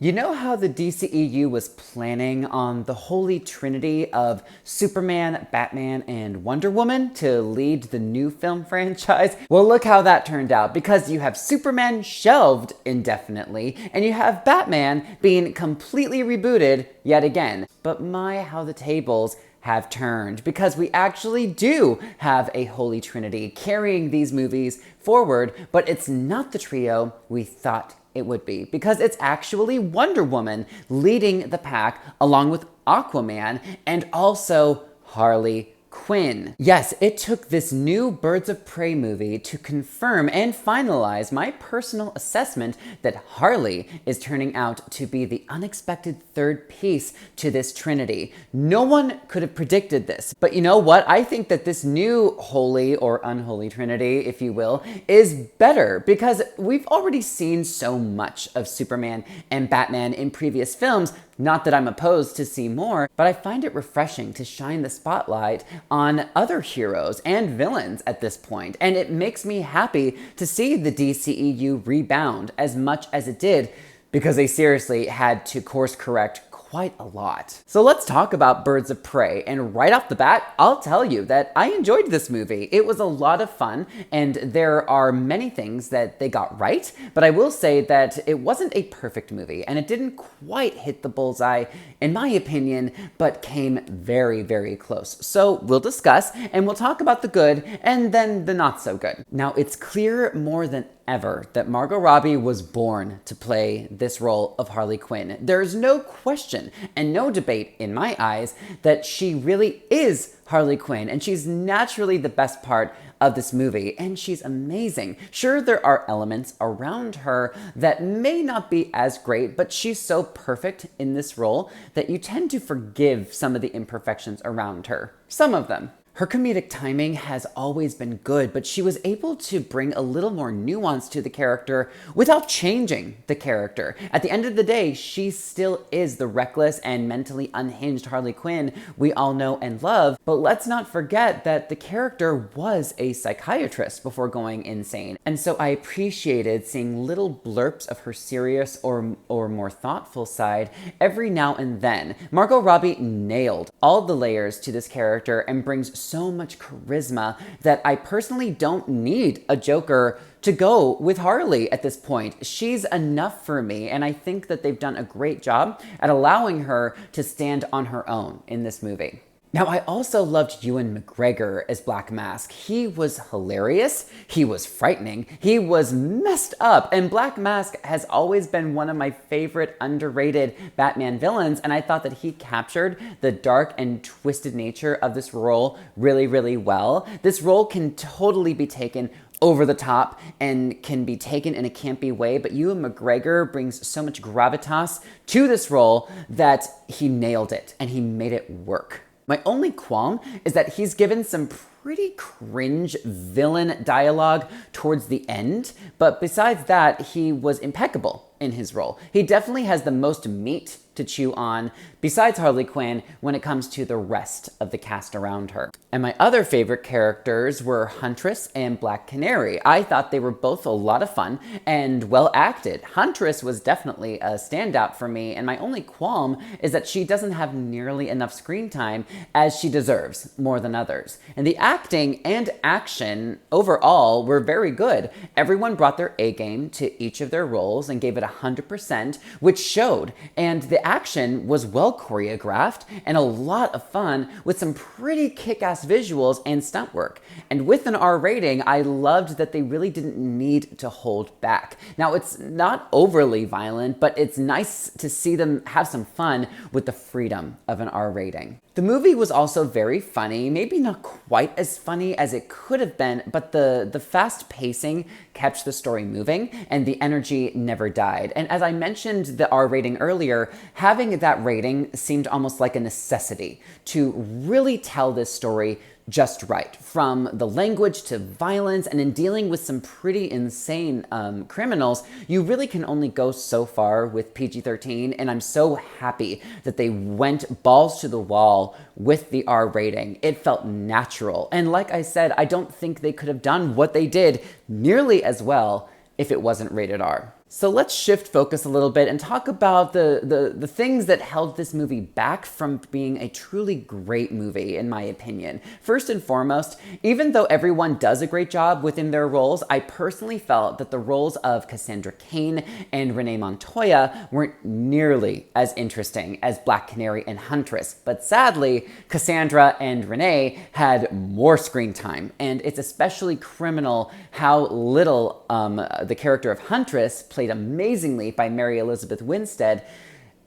You know how the DCEU was planning on the holy trinity of Superman, Batman, and Wonder Woman to lead the new film franchise? Well, look how that turned out, because you have Superman shelved indefinitely, and you have Batman being completely rebooted yet again. But my, how the tables have turned, because we actually do have a holy trinity carrying these movies forward, but it's not the trio we thought it would be, because it's actually Wonder Woman leading the pack along with Aquaman and also Harley Quinn. Yes, it took this new Birds of Prey movie to confirm and finalize my personal assessment that Harley is turning out to be the unexpected third piece to this trinity. No one could have predicted this, but you know what? I think that this new holy or unholy trinity, if you will, is better, because we've already seen so much of Superman and Batman in previous films. Not that I'm opposed to see more, but I find it refreshing to shine the spotlight on other heroes and villains at this point. And it makes me happy to see the DCEU rebound as much as it did, because they seriously had to course correct quite a lot. So let's talk about Birds of Prey, and right off the bat, I'll tell you that I enjoyed this movie. It was a lot of fun, and there are many things that they got right, but I will say that it wasn't a perfect movie, and it didn't quite hit the bullseye, in my opinion, but came very, very close. So we'll discuss, and we'll talk about the good, and then the not so good. Now, it's clear more than ever that Margot Robbie was born to play this role of Harley Quinn. There's no question and no debate in my eyes that she really is Harley Quinn, and she's naturally the best part of this movie, and she's amazing. Sure, there are elements around her that may not be as great, but she's so perfect in this role that you tend to forgive some of the imperfections around her. Some of them. Her comedic timing has always been good, but she was able to bring a little more nuance to the character without changing the character. At the end of the day, she still is the reckless and mentally unhinged Harley Quinn we all know and love, but let's not forget that the character was a psychiatrist before going insane. And so I appreciated seeing little blurps of her serious or more thoughtful side every now and then. Margot Robbie nailed all the layers to this character and brings so much charisma that I personally don't need a Joker to go with Harley at this point. She's enough for me, and I think that they've done a great job at allowing her to stand on her own in this movie. Now, I also loved Ewan McGregor as Black Mask. He was hilarious, he was frightening, he was messed up, and Black Mask has always been one of my favorite underrated Batman villains, and I thought that he captured the dark and twisted nature of this role really, really well. This role can totally be taken over the top and can be taken in a campy way, but Ewan McGregor brings so much gravitas to this role that he nailed it, and he made it work. My only qualm is that he's given some pretty cringe villain dialogue towards the end, but besides that, he was impeccable in his role. He definitely has the most meat to chew on, besides Harley Quinn, when it comes to the rest of the cast around her. And my other favorite characters were Huntress and Black Canary. I thought they were both a lot of fun and well acted. Huntress was definitely a standout for me, and my only qualm is that she doesn't have nearly enough screen time as she deserves, more than others. And the acting and action overall were very good. Everyone brought their A game to each of their roles and gave it 100%, which showed. And the action was well choreographed and a lot of fun with some pretty kick-ass visuals and stunt work. And with an R rating, I loved that they really didn't need to hold back. Now, it's not overly violent, but it's nice to see them have some fun with the freedom of an R rating. The movie was also very funny, maybe not quite as funny as it could have been, but the fast pacing kept the story moving and the energy never died. And as I mentioned the R rating earlier, having that rating seemed almost like a necessity to really tell this story just right. From the language to violence, and in dealing with some pretty insane criminals, you really can only go so far with PG-13, and I'm so happy that they went balls to the wall with the R rating. It felt natural, and like I said, I don't think they could have done what they did nearly as well if it wasn't rated R. So let's shift focus a little bit and talk about the things that held this movie back from being a truly great movie, in my opinion. First and foremost, even though everyone does a great job within their roles, I personally felt that the roles of Cassandra Cain and Renee Montoya weren't nearly as interesting as Black Canary and Huntress. But sadly, Cassandra and Renee had more screen time, and it's especially criminal how little the character of Huntress, played amazingly by Mary Elizabeth Winstead.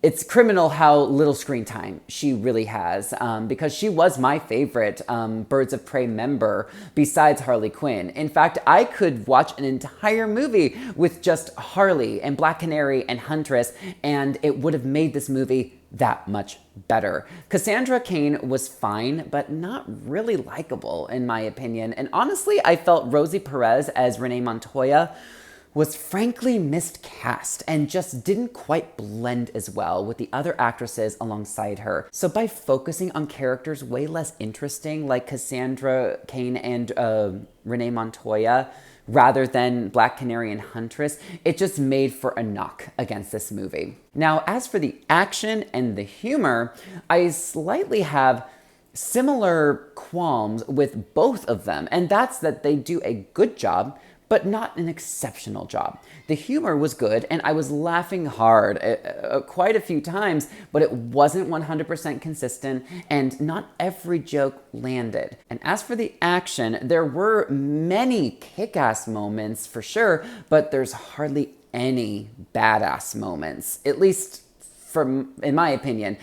It's criminal how little screen time she really has, because she was my favorite Birds of Prey member besides Harley Quinn. In fact, I could watch an entire movie with just Harley and Black Canary and Huntress, and it would have made this movie that much better. Cassandra Cain was fine, but not really likable, in my opinion. And honestly, I felt Rosie Perez as Renee Montoya was frankly miscast and just didn't quite blend as well with the other actresses alongside her. So by focusing on characters way less interesting like Cassandra Cain and Renee Montoya, rather than Black Canary and Huntress, it just made for a knock against this movie. Now, as for the action and the humor, I slightly have similar qualms with both of them, and that's that they do a good job, but not an exceptional job. The humor was good, and I was laughing hard quite a few times, but it wasn't 100% consistent, and not every joke landed. And as for the action, there were many kick-ass moments for sure, but there's hardly any badass moments, at least in my opinion.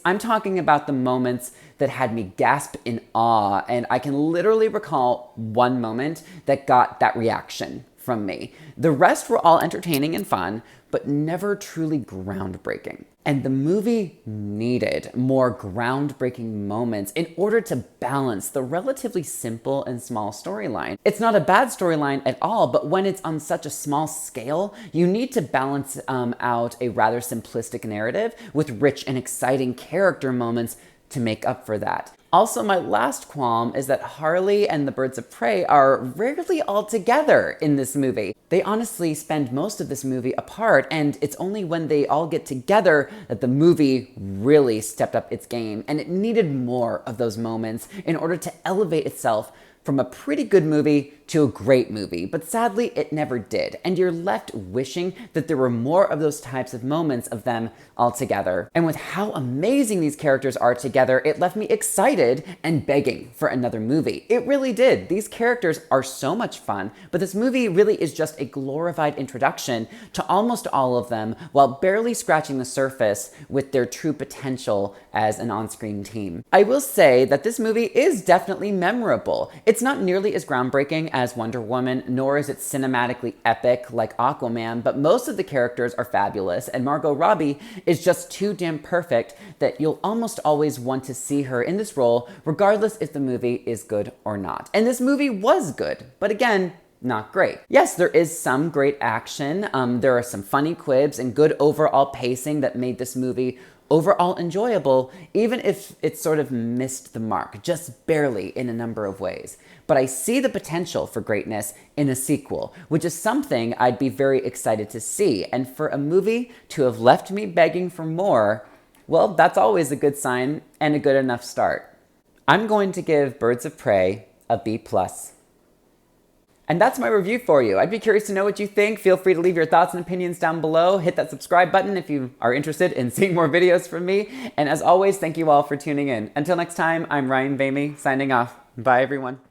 I'm talking about the moments that had me gasp in awe, and I can literally recall one moment that got that reaction from me. The rest were all entertaining and fun, but never truly groundbreaking. And the movie needed more groundbreaking moments in order to balance the relatively simple and small storyline. It's not a bad storyline at all, but when it's on such a small scale, you need to balance out a rather simplistic narrative with rich and exciting character moments to make up for that. Also, my last qualm is that Harley and the Birds of Prey are rarely all together in this movie. They honestly spend most of this movie apart, and it's only when they all get together that the movie really stepped up its game, and it needed more of those moments in order to elevate itself from a pretty good movie to a great movie, but sadly it never did, and you're left wishing that there were more of those types of moments of them all together. And with how amazing these characters are together, it left me excited and begging for another movie. It really did. These characters are so much fun, but this movie really is just a glorified introduction to almost all of them while barely scratching the surface with their true potential as an on-screen team. I will say that this movie is definitely memorable. It's not nearly as groundbreaking as Wonder Woman, nor is it cinematically epic like Aquaman, but most of the characters are fabulous, and Margot Robbie is just too damn perfect that you'll almost always want to see her in this role, regardless if the movie is good or not. And this movie was good, but again, not great. Yes, there is some great action. There are some funny quibs and good overall pacing that made this movie overall enjoyable, even if it sort of missed the mark, just barely in a number of ways. But I see the potential for greatness in a sequel, which is something I'd be very excited to see. And for a movie to have left me begging for more, well, that's always a good sign and a good enough start. I'm going to give Birds of Prey a B+. And that's my review for you. I'd be curious to know what you think. Feel free to leave your thoughts and opinions down below. Hit that subscribe button if you are interested in seeing more videos from me. And as always, thank you all for tuning in. Until next time, I'm Ryan Vamey, signing off. Bye, everyone.